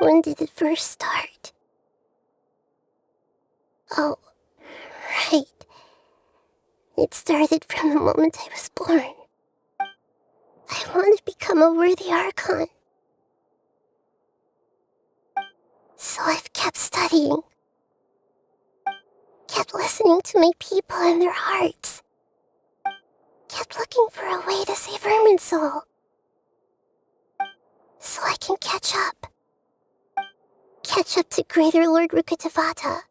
When did it first start? Oh, right. It started from the moment I was born. I wanted to become a worthy Archon. So I've kept studying. Kept listening to my people and their hearts. Kept looking for a way to save Irminsul. So I can catch up. Catch up to Greater Lord Rukkhadevata.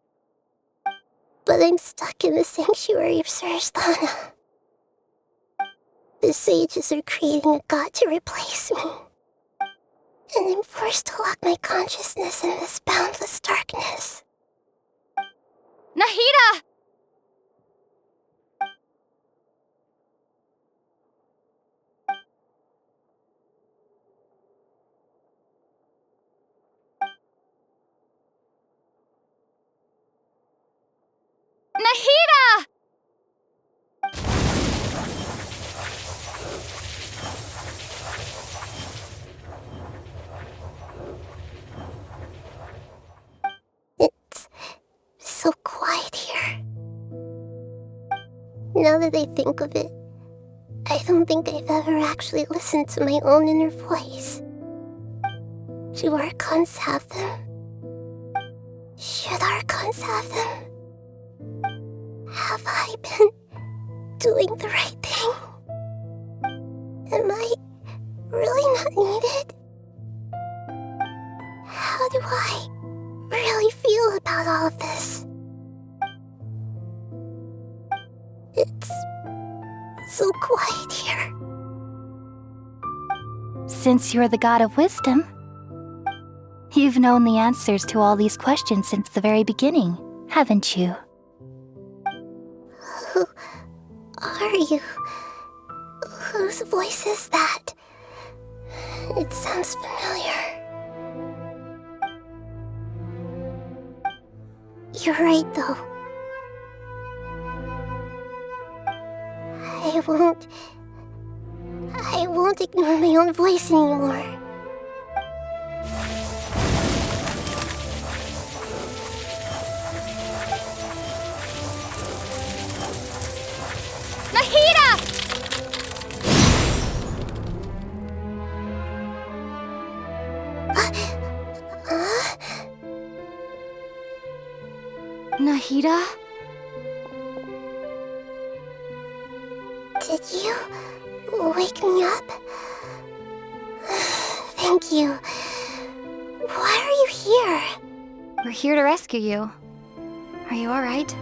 But I'm stuck in the sanctuary of Surasthana. The sages are creating a god to replace me. And I'm forced to lock my consciousness in this boundless darkness. Nahida! Nahida! It's so quiet here. Now that I think of it, I don't think I've ever actually listened to my own inner voice. Do Archons have them? Should Archons have them? Have I been doing the right thing? Am I really not needed? How do I really feel about all of this? It's so quiet here. Since you're the god of wisdom, you've known the answers to all these questions since the very beginning, haven't you? Who are you? Whose voice is that? It sounds familiar. You're right, though. I won't ignore my own voice anymore. Nahida! Nahida? Did you wake me up? Thank you. Why are you here? We're here to rescue you. Are you alright?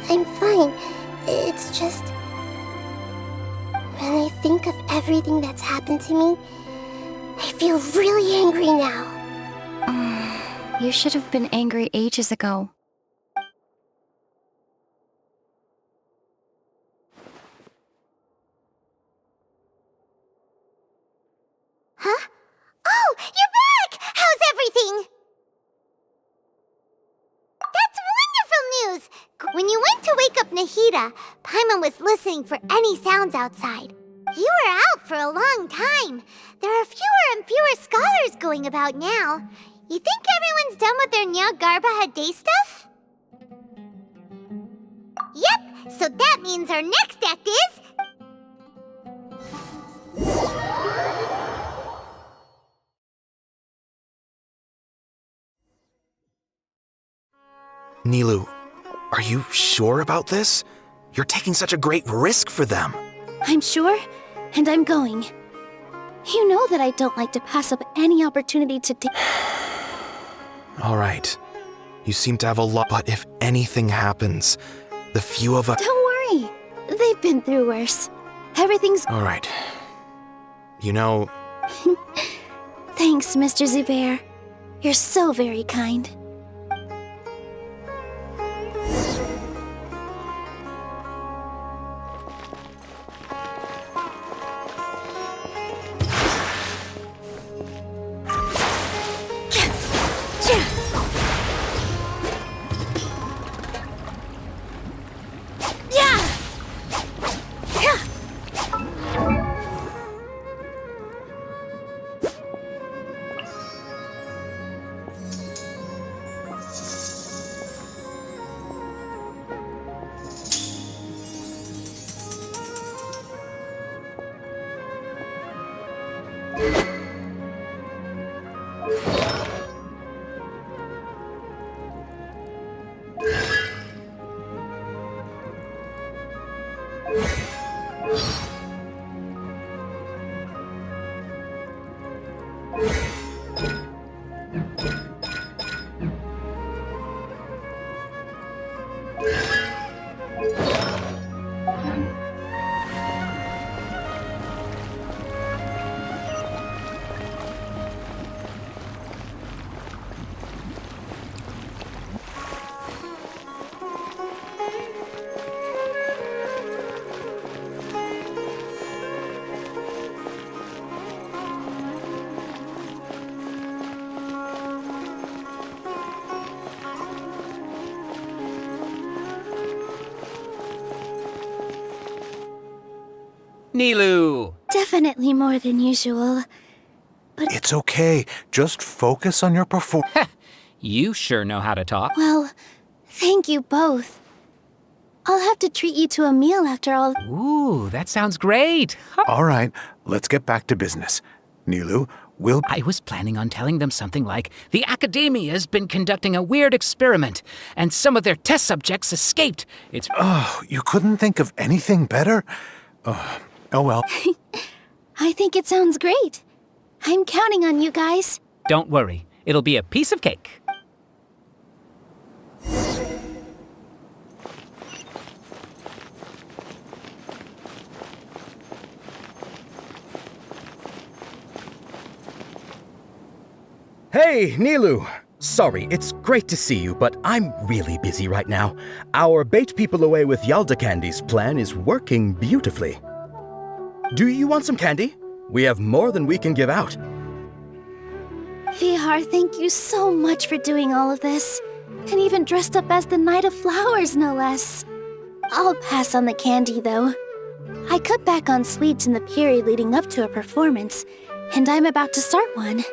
I'm fine. It's just... when I think of everything that's happened to me, I feel really angry now. You should have been angry ages ago. Huh? Oh, you're back! How's everything? That's wonderful news! When you went to wake up Nahida, Paimon was listening for any sounds outside. You were out for a long time. There are fewer and fewer scholars going about now. You think everyone's done with their Nya Garba day stuff? Yep, so that means our next act is... Nilou, are you sure about this? You're taking such a great risk for them. I'm sure, and I'm going. You know that I don't like to pass up any opportunity to All right. You seem to have a lot, but if anything happens, the few of us... Don't worry. They've been through worse. Everything's... All right. You know... Thanks, Mr. Zubair. You're so very kind. Nilu! Definitely more than usual. It's okay. Just focus on your performance. You sure know how to talk. Well, thank you both. I'll have to treat you to a meal after all. Ooh, that sounds great. All right, let's get back to business. Nilu, we'll... I was planning on telling them something like, the Academia's been conducting a weird experiment, and some of their test subjects escaped. It's... Oh, you couldn't think of anything better? Oh well. I think it sounds great. I'm counting on you guys. Don't worry, it'll be a piece of cake. Hey, Nilu! Sorry, it's great to see you, but I'm really busy right now. Our Bait People Away with Yalda Candies plan is working beautifully. Do you want some candy? We have more than we can give out. Vihar, thank you so much for doing all of this. And even dressed up as the Knight of Flowers, no less. I'll pass on the candy, though. I cut back on sweets in the period leading up to a performance, and I'm about to start one.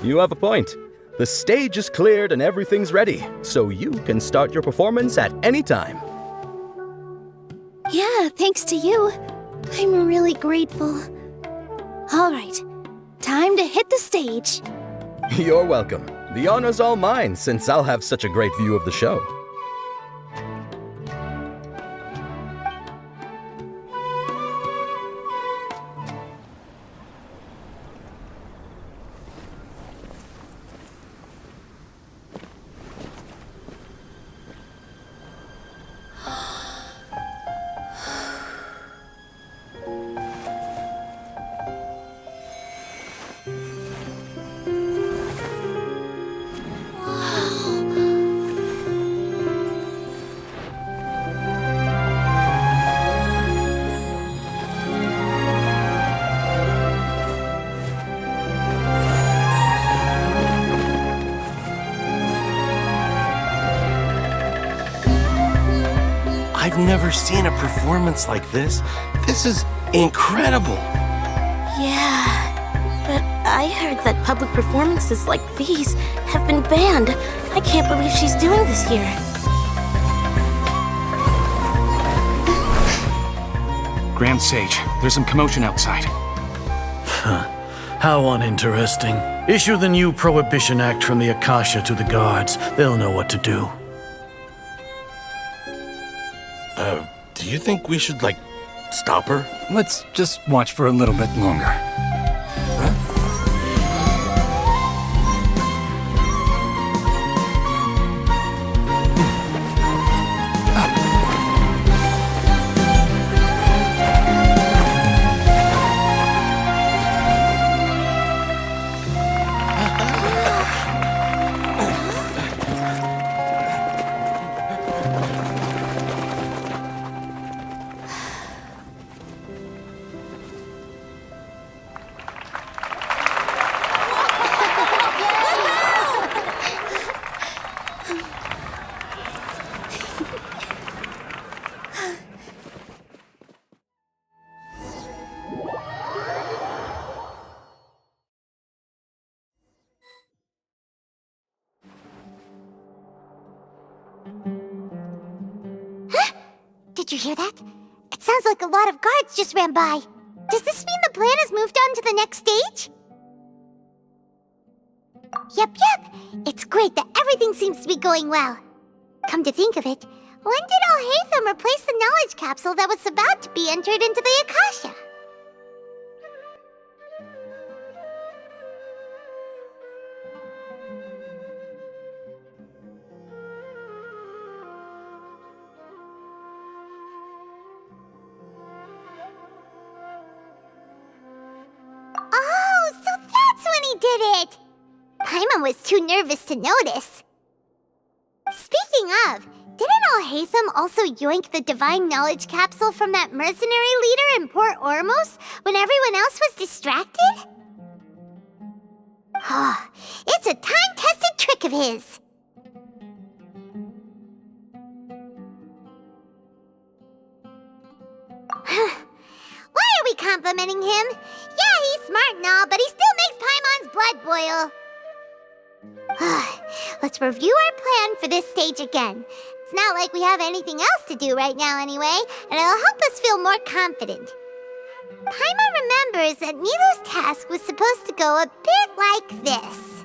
You have a point. The stage is cleared and everything's ready, so you can start your performance at any time. Yeah, thanks to you. I'm really grateful. All right, time to hit the stage. You're welcome. The honor's all mine, since I'll have such a great view of the show. I've never seen a performance like this. This is incredible. Yeah, but I heard that public performances like these have been banned. I can't believe she's doing this here. Grand Sage, there's some commotion outside. How uninteresting. Issue the new Prohibition Act from the Akasha to the guards. They'll know what to do. Do you think we should, stop her? Let's just watch for a little bit longer. Did you hear that? It sounds like a lot of guards just ran by. Does this mean the plan has moved on to the next stage? Yep. It's great that everything seems to be going well. Come to think of it, when did Alhaitham replace the knowledge capsule that was about to be entered into the Akasha? Oh, so that's when he did it! Paimon was too nervous to notice. Speaking of, didn't Alhaitham also yoink the divine knowledge capsule from that mercenary leader in Port Ormos when everyone else was distracted? It's a time-tested trick of his. Why are we complimenting him? Yeah, he's smart and all, but he still makes Paimon's blood boil. Let's review our plan for this stage again. It's not like we have anything else to do right now anyway, and it'll help us feel more confident. Paimon remembers that Nilou's task was supposed to go a bit like this.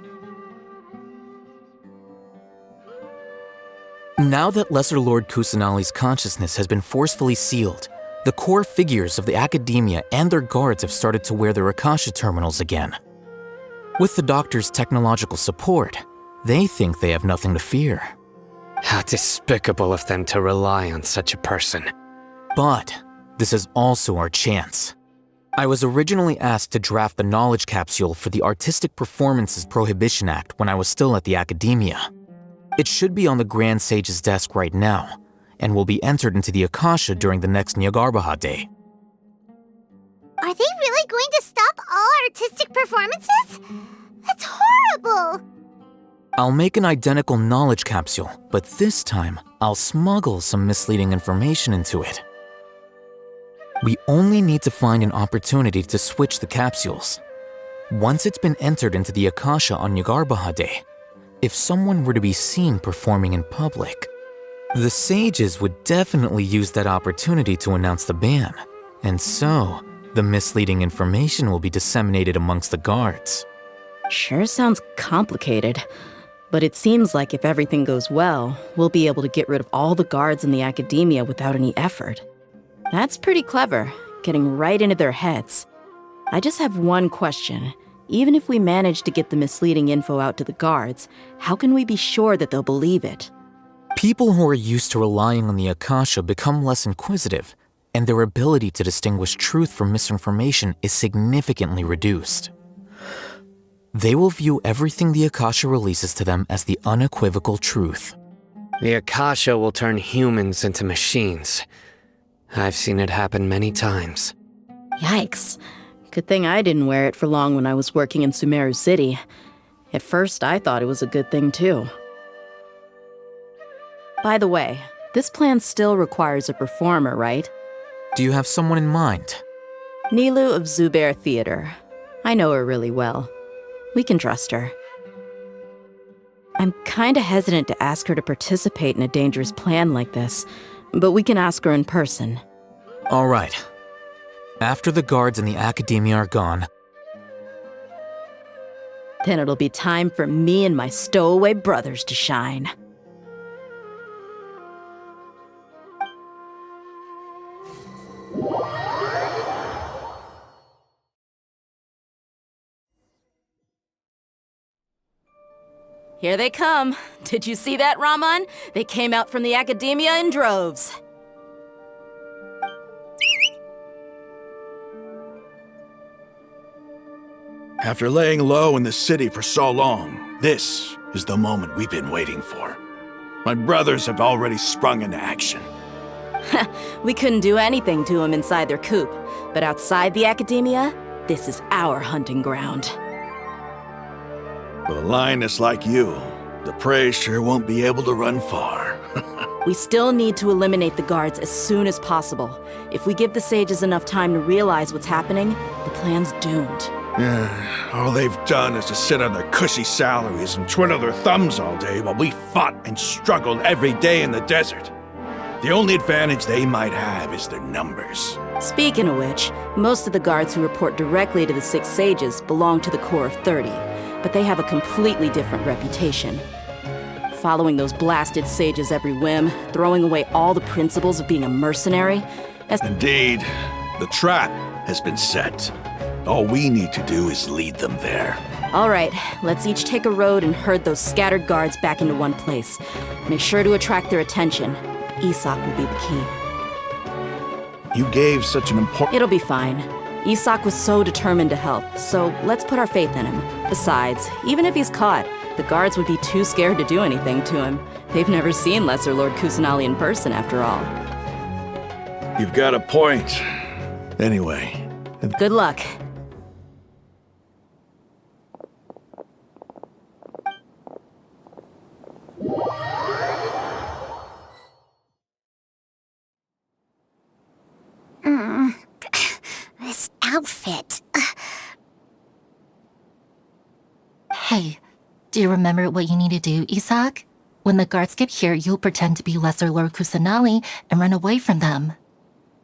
Now that Lesser Lord Kusanali's consciousness has been forcefully sealed, the core figures of the Academia and their guards have started to wear their Akasha terminals again. With the Doctor's technological support, they think they have nothing to fear. How despicable of them to rely on such a person. But this is also our chance. I was originally asked to draft the knowledge capsule for the Artistic Performances Prohibition Act when I was still at the Academia. It should be on the Grand Sage's desk right now, and will be entered into the Akasha during the next Nyagarbha Day. Are they really going to stop all artistic performances? That's horrible! I'll make an identical knowledge capsule, but this time I'll smuggle some misleading information into it. We only need to find an opportunity to switch the capsules. Once it's been entered into the Akasha on Nyagarbha Day, if someone were to be seen performing in public, the sages would definitely use that opportunity to announce the ban, and so the misleading information will be disseminated amongst the guards. Sure sounds complicated, but it seems like if everything goes well, we'll be able to get rid of all the guards in the Academia without any effort. That's pretty clever, getting right into their heads. I just have one question. Even if we manage to get the misleading info out to the guards, how can we be sure that they'll believe it? People who are used to relying on the Akasha become less inquisitive, and their ability to distinguish truth from misinformation is significantly reduced. They will view everything the Akasha releases to them as the unequivocal truth. The Akasha will turn humans into machines. I've seen it happen many times. Yikes. Good thing I didn't wear it for long when I was working in Sumeru City. At first, I thought it was a good thing too. By the way, this plan still requires a performer, right? Do you have someone in mind? Nilou of Zubair Theater. I know her really well. We can trust her. I'm kinda hesitant to ask her to participate in a dangerous plan like this, but we can ask her in person. All right. After the guards in the Academia are gone, then it'll be time for me and my stowaway brothers to shine. Here they come. Did you see that, Raman? They came out from the Academia in droves. After laying low in the city for so long, this is the moment we've been waiting for. My brothers have already sprung into action. We couldn't do anything to them inside their coop, but outside the Academia, this is our hunting ground. With a lioness like you, the prey sure won't be able to run far. We still need to eliminate the guards as soon as possible. If we give the sages enough time to realize what's happening, the plan's doomed. All they've done is to sit on their cushy salaries and twiddle their thumbs all day while we fought and struggled every day in the desert. The only advantage they might have is their numbers. Speaking of which, most of the guards who report directly to the Six Sages belong to the Corps of 30, but they have a completely different reputation. Following those blasted sages every whim, throwing away all the principles of being a mercenary. Indeed, the trap has been set. All we need to do is lead them there. All right, let's each take a road and herd those scattered guards back into one place. Make sure to attract their attention. Isak will be the key. You gave such an important... It'll be fine. Isak was so determined to help, so let's put our faith in him. Besides, even if he's caught, the guards would be too scared to do anything to him. They've never seen Lesser Lord Kusanali in person, after all. You've got a point. Anyway... Good luck. This outfit. Hey, do you remember what you need to do, Isak? When the guards get here, you'll pretend to be Lesser Lord Kusanali and run away from them.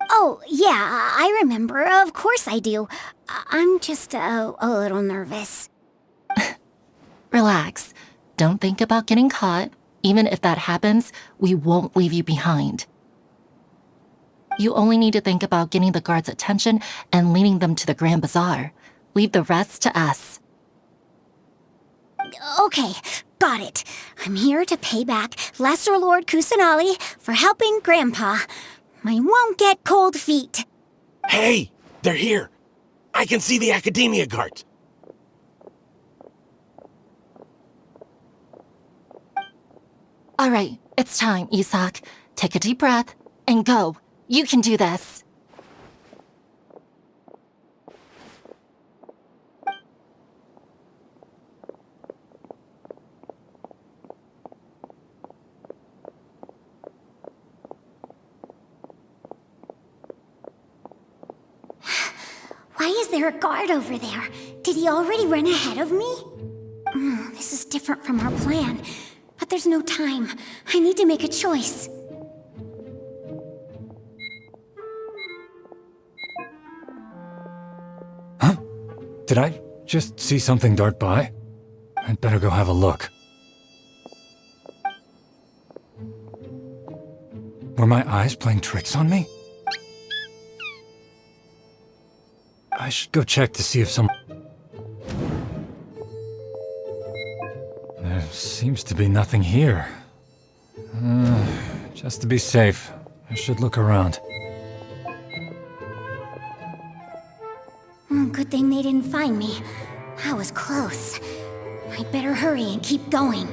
Oh, yeah, I remember. Of course I do. I'm just a little nervous. Relax. Don't think about getting caught. Even if that happens, we won't leave you behind. You only need to think about getting the guards' attention and leading them to the Grand Bazaar. Leave the rest to us. Okay, got it. I'm here to pay back Lesser Lord Kusanali for helping Grandpa. I won't get cold feet. Hey, they're here. I can see the Academia guards. All right, it's time, Isak. Take a deep breath and go. You can do this. Why is there a guard over there? Did he already run ahead of me? This is different from our plan. But there's no time. I need to make a choice. Huh? Did I just see something dart by? I'd better go have a look. Were my eyes playing tricks on me? I should go check to see if some... There seems to be nothing here. Just to be safe, I should look around. Good thing they didn't find me. That was close. I'd better hurry and keep going.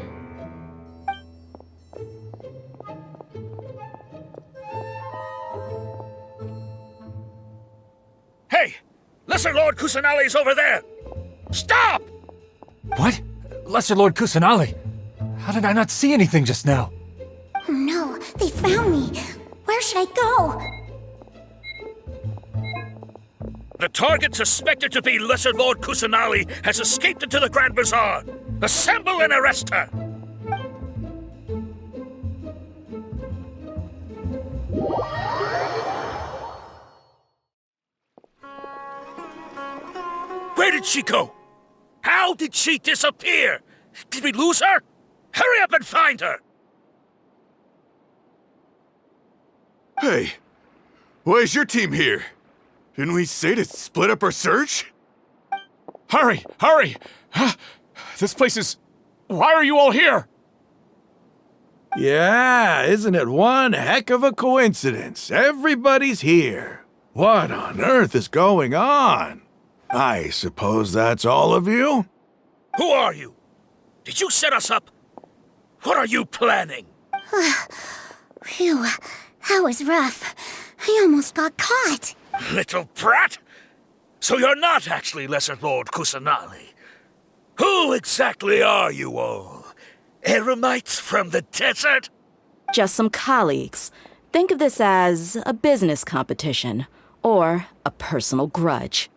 Hey! Lesser Lord Kusanali's over there! Stop! What? Lesser Lord Kusanali? How did I not see anything just now? Oh no, they found me. Where should I go? The target suspected to be Lesser Lord Kusanali has escaped into the Grand Bazaar. Assemble and arrest her! Where did she go? How did she disappear? Did we lose her? Hurry up and find her! Hey, why is your team here? Didn't we say to split up our search? Hurry! Hurry! This place is... Why are you all here? Yeah, isn't it one heck of a coincidence? Everybody's here. What on earth is going on? I suppose that's all of you? Who are you? Did you set us up? What are you planning? Phew, that was rough. I almost got caught. Little brat! So you're not actually Lesser Lord Kusanali. Who exactly are you all? Eremites from the desert? Just some colleagues. Think of this as a business competition, or a personal grudge.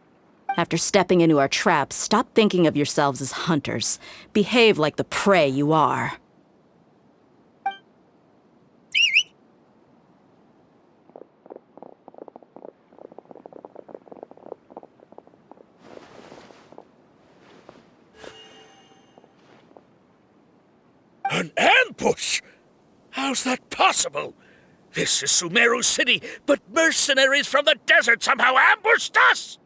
After stepping into our trap, stop thinking of yourselves as hunters. Behave like the prey you are. ambush? How's that possible? This is Sumeru City, but mercenaries from the desert somehow ambushed us!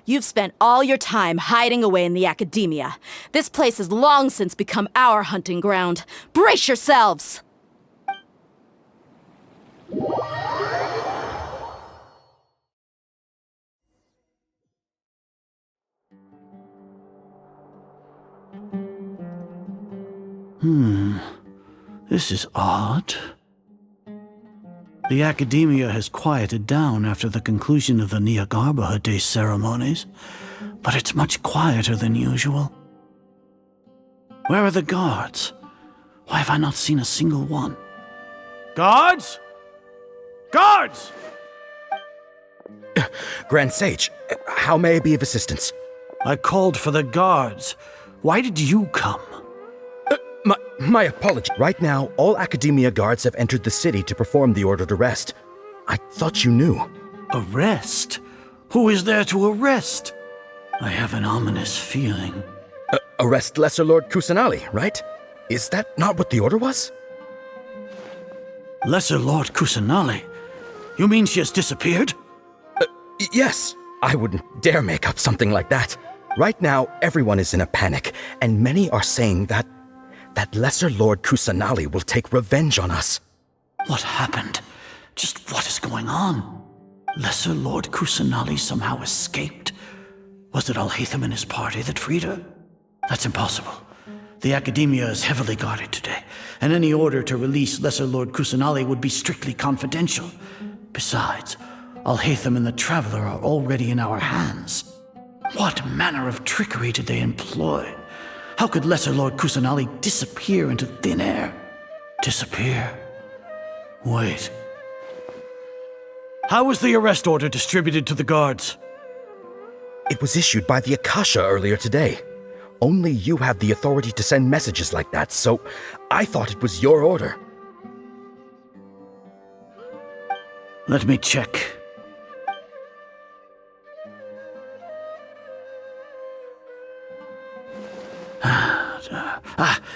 You've spent all your time hiding away in the academia. This place has long since become our hunting ground. Brace yourselves! This is odd. The academia has quieted down after the conclusion of the Niagarbha Day ceremonies, but it's much quieter than usual. Where are the guards? Why have I not seen a single one? Guards? Guards! Grand Sage, how may I be of assistance? I called for the guards. Why did you come? My apology. Right now, all Academia guards have entered the city to perform the ordered arrest. I thought you knew. Arrest? Who is there to arrest? I have an ominous feeling. Arrest Lesser Lord Kusanali, right? Is that not what the order was? Lesser Lord Kusanali? You mean she has disappeared? Yes. I wouldn't dare make up something like that. Right now, everyone is in a panic, and many are saying that Lesser Lord Kusanali will take revenge on us. What happened? Just what is going on? Lesser Lord Kusanali somehow escaped? Was it Alhaitham and his party that freed her? That's impossible. The Academia is heavily guarded today, and any order to release Lesser Lord Kusanali would be strictly confidential. Besides, Alhaitham and the Traveler are already in our hands. What manner of trickery did they employ? How could Lesser Lord Kusanali disappear into thin air? Disappear? Wait. How was the arrest order distributed to the guards? It was issued by the Akasha earlier today. Only you have the authority to send messages like that, so I thought it was your order. Let me check.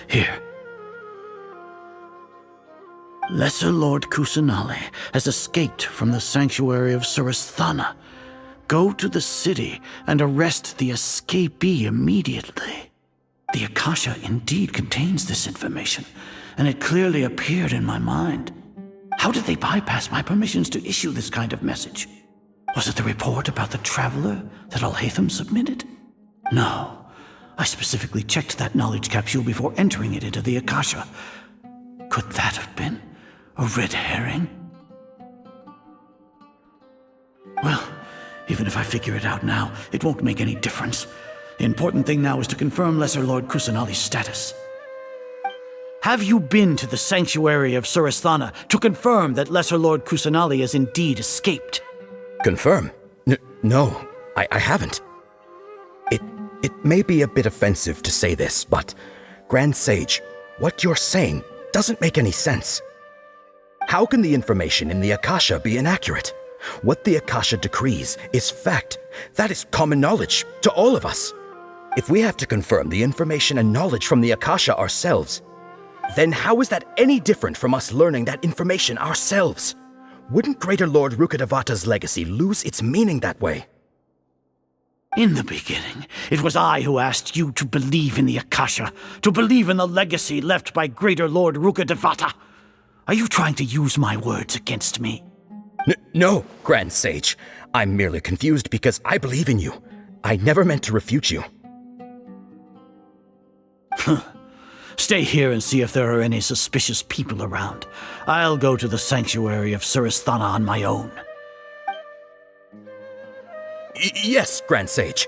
Here. Lesser Lord Kusanali has escaped from the sanctuary of Surasthana. Go to the city and arrest the escapee immediately. The Akasha indeed contains this information, and it clearly appeared in my mind. How did they bypass my permissions to issue this kind of message? Was it the report about the Traveler that Alhaitham submitted? No. I specifically checked that knowledge capsule before entering it into the Akasha. Could that have been a red herring? Well, even if I figure it out now, it won't make any difference. The important thing now is to confirm Lesser Lord Kusanali's status. Have you been to the sanctuary of Surasthana to confirm that Lesser Lord Kusanali has indeed escaped? Confirm? No, I haven't. It may be a bit offensive to say this, but Grand Sage, what you're saying doesn't make any sense. How can the information in the Akasha be inaccurate? What the Akasha decrees is fact. That is common knowledge to all of us. If we have to confirm the information and knowledge from the Akasha ourselves, then how is that any different from us learning that information ourselves? Wouldn't Greater Lord Rukkhadevata's legacy lose its meaning that way? In the beginning, it was I who asked you to believe in the Akasha, to believe in the legacy left by Greater Lord Rukkhadevata. Are you trying to use my words against me? No, Grand Sage. I'm merely confused because I believe in you. I never meant to refute you. Stay here and see if there are any suspicious people around. I'll go to the sanctuary of Surasthana on my own. Yes, Grand Sage.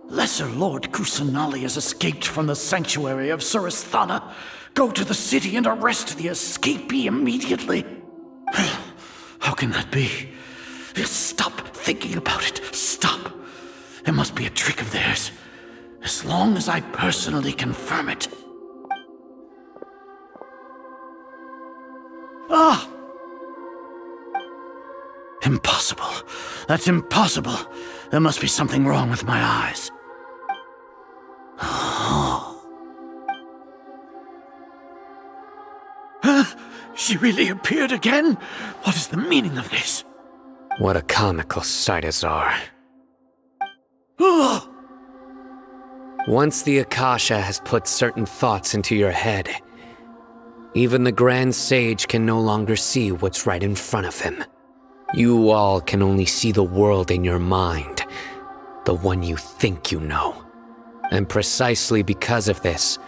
Lesser Lord Kusanali has escaped from the sanctuary of Surasthana. Go to the city and arrest the escapee immediately. How can that be? Stop thinking about it. Stop. It must be a trick of theirs. As long as I personally confirm it. Impossible. That's impossible. There must be something wrong with my eyes. She really appeared again? What is the meaning of this? What a comical sight, Azar. Once the Akasha has put certain thoughts into your head, even the Grand Sage can no longer see what's right in front of him. You all can only see the world in your mind, the one you think you know. And precisely because of this,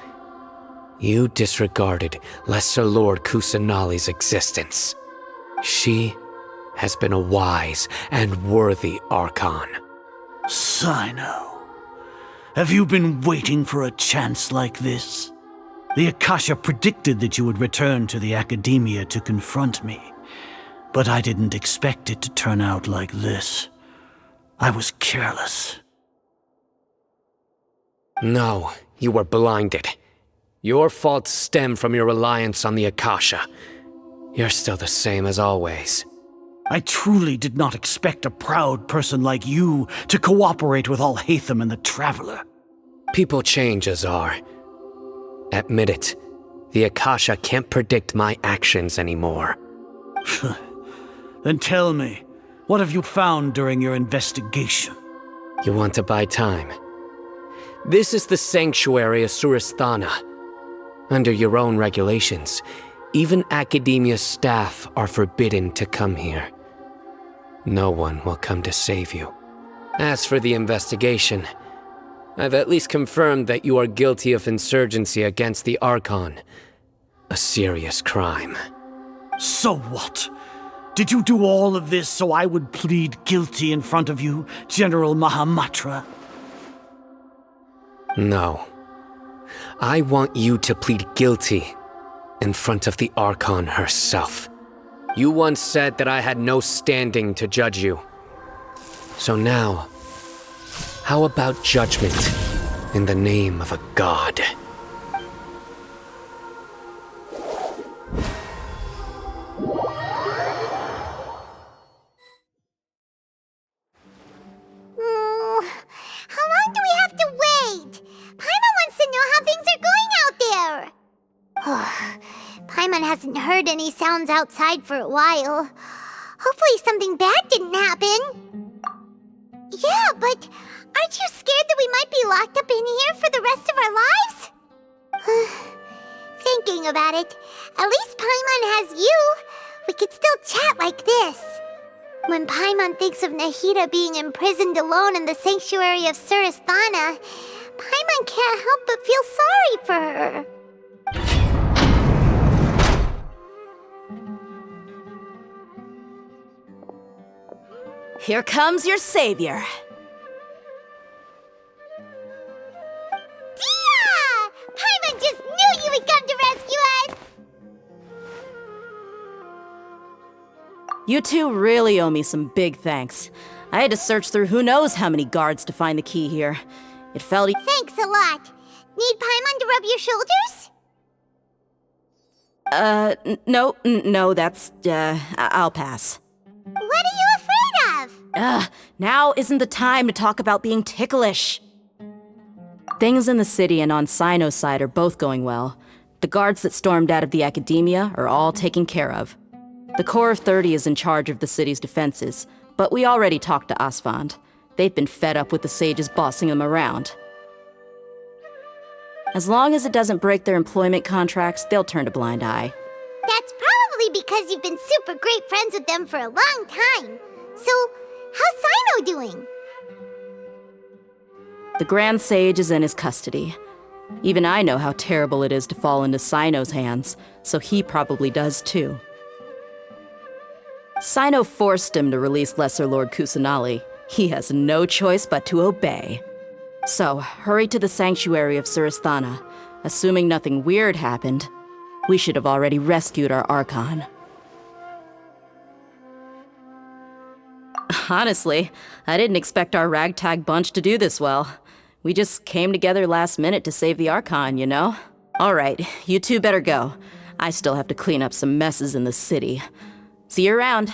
you disregarded Lesser Lord Kusanali's existence. She has been a wise and worthy Archon. Cyno, have you been waiting for a chance like this? The Akasha predicted that you would return to the Academia to confront me, but I didn't expect it to turn out like this. I was careless. No, you were blinded. Your faults stem from your reliance on the Akasha. You're still the same as always. I truly did not expect a proud person like you to cooperate with Alhaitham and the Traveler. People change, Azar. Admit it. The Akasha can't predict my actions anymore. Then tell me, what have you found during your investigation? You want to buy time? This is the sanctuary of Suristhana. Under your own regulations, even Academia staff are forbidden to come here. No one will come to save you. As for the investigation, I've at least confirmed that you are guilty of insurgency against the Archon. A serious crime. So what? Did you do all of this so I would plead guilty in front of you, General Mahamatra? No. I want you to plead guilty in front of the Archon herself. You once said that I had no standing to judge you. So now, how about judgment in the name of a god? How long do we have to wait? Paimon wants to know how things are going out there. Paimon hasn't heard any sounds outside for a while. Hopefully something bad didn't happen. Yeah, but aren't you scared that we might be locked up in here for the rest of our lives? Thinking about it, at least Paimon has you. We could still chat like this. When Paimon thinks of Nahida being imprisoned alone in the sanctuary of Suristhana, Paimon can't help but feel sorry for her. Here comes your savior. Dia! Paimon just knew you would come to rescue us! You two really owe me some big thanks. I had to search through who knows how many guards to find the key here. It felt... Thanks a lot. Need Paimon to rub your shoulders? No, that's, I'll pass. What are you afraid of? Now isn't the time to talk about being ticklish. Things in the city and on Cyno's side are both going well. The guards that stormed out of the Academia are all taken care of. The Corps of 30 is in charge of the city's defenses, but we already talked to Asfand. They've been fed up with the sages bossing them around. As long as it doesn't break their employment contracts, they'll turn a blind eye. That's probably because you've been super great friends with them for a long time. So, how's Cyno doing? The Grand Sage is in his custody. Even I know how terrible it is to fall into Cyno's hands, so he probably does too. Cyno forced him to release Lesser Lord Kusanali. He has no choice but to obey. So, hurry to the sanctuary of Suristhana. Assuming nothing weird happened, we should have already rescued our Archon. Honestly, I didn't expect our ragtag bunch to do this well. We just came together last minute to save the Archon, you know? Alright, you two better go. I still have to clean up some messes in the city. See you around.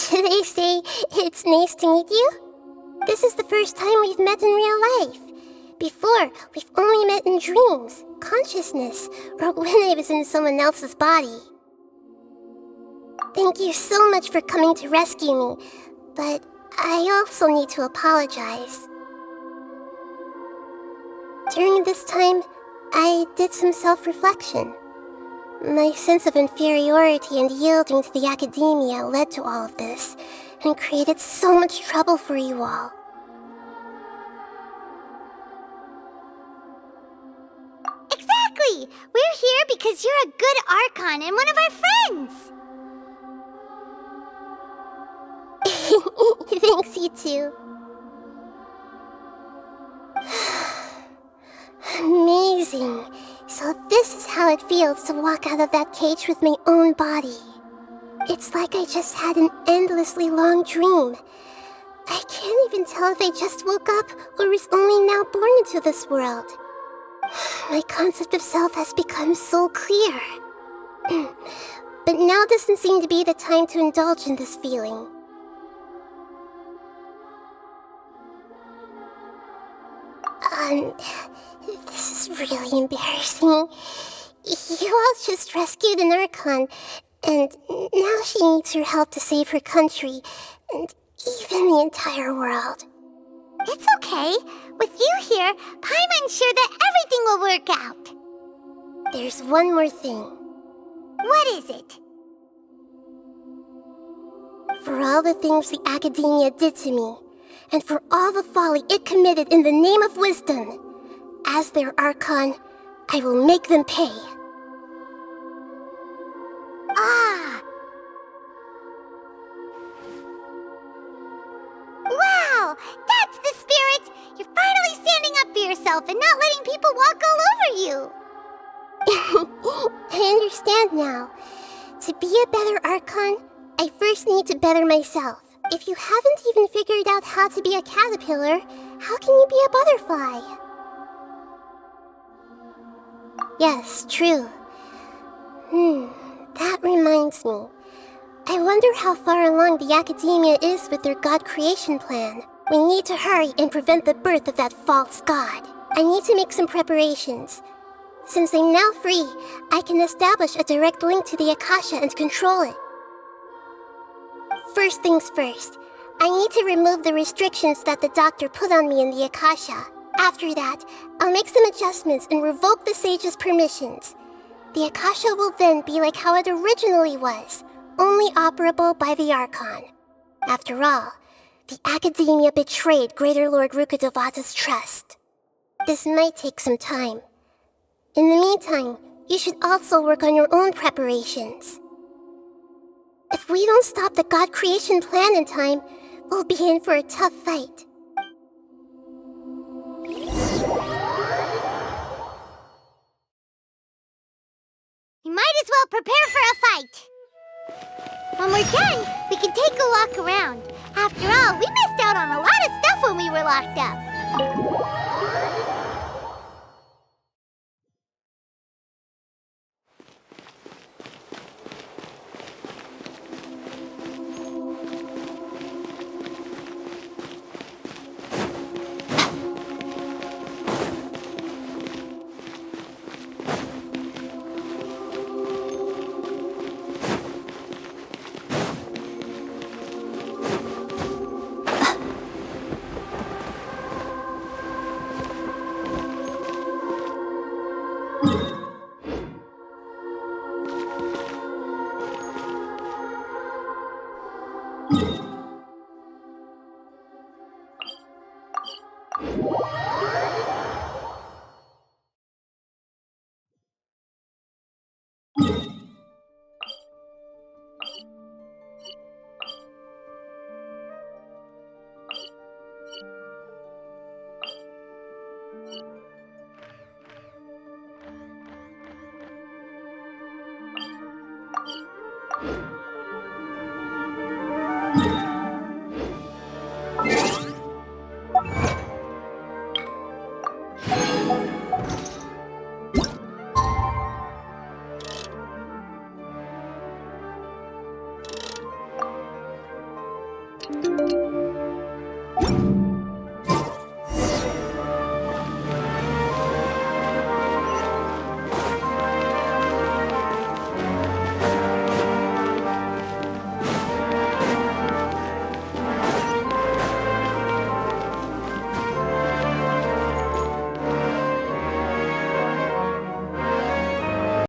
Should I say it's nice to meet you? This is the first time we've met in real life. Before, we've only met in dreams, consciousness, or when I was in someone else's body. Thank you so much for coming to rescue me, but I also need to apologize. During this time, I did some self-reflection. My sense of inferiority and yielding to the academia led to all of this, and created so much trouble for you all. Exactly! We're here because you're a good Archon and one of our friends! Thanks, you too. Amazing. So this is how it feels to walk out of that cage with my own body. It's like I just had an endlessly long dream. I can't even tell if I just woke up or was only now born into this world. My concept of self has become so clear. But now doesn't seem to be the time to indulge in this feeling. This is really embarrassing. You all just rescued an Archon, and now she needs your help to save her country, and even the entire world. It's okay. With you here, Paimon's sure that everything will work out. There's one more thing. What is it? For all the things the Academia did to me, and for all the folly it committed in the name of wisdom, as their Archon, I will make them pay. Ah! Wow! That's the spirit! You're finally standing up for yourself and not letting people walk all over you! I understand now. To be a better Archon, I first need to better myself. If you haven't even figured out how to be a caterpillar, how can you be a butterfly? Yes, true. That reminds me. I wonder how far along the Academia is with their god creation plan. We need to hurry and prevent the birth of that false god. I need to make some preparations. Since I'm now free, I can establish a direct link to the Akasha and control it. First things first, I need to remove the restrictions that the doctor put on me in the Akasha. After that, I'll make some adjustments and revoke the sage's permissions. The Akasha will then be like how it originally was, only operable by the Archon. After all, the Academia betrayed Greater Lord Rukkhadevata's trust. This might take some time. In the meantime, you should also work on your own preparations. If we don't stop the god creation plan in time, we'll be in for a tough fight. You might as well prepare for a fight. When we're done, we can take a walk around. After all, we missed out on a lot of stuff when we were locked up. you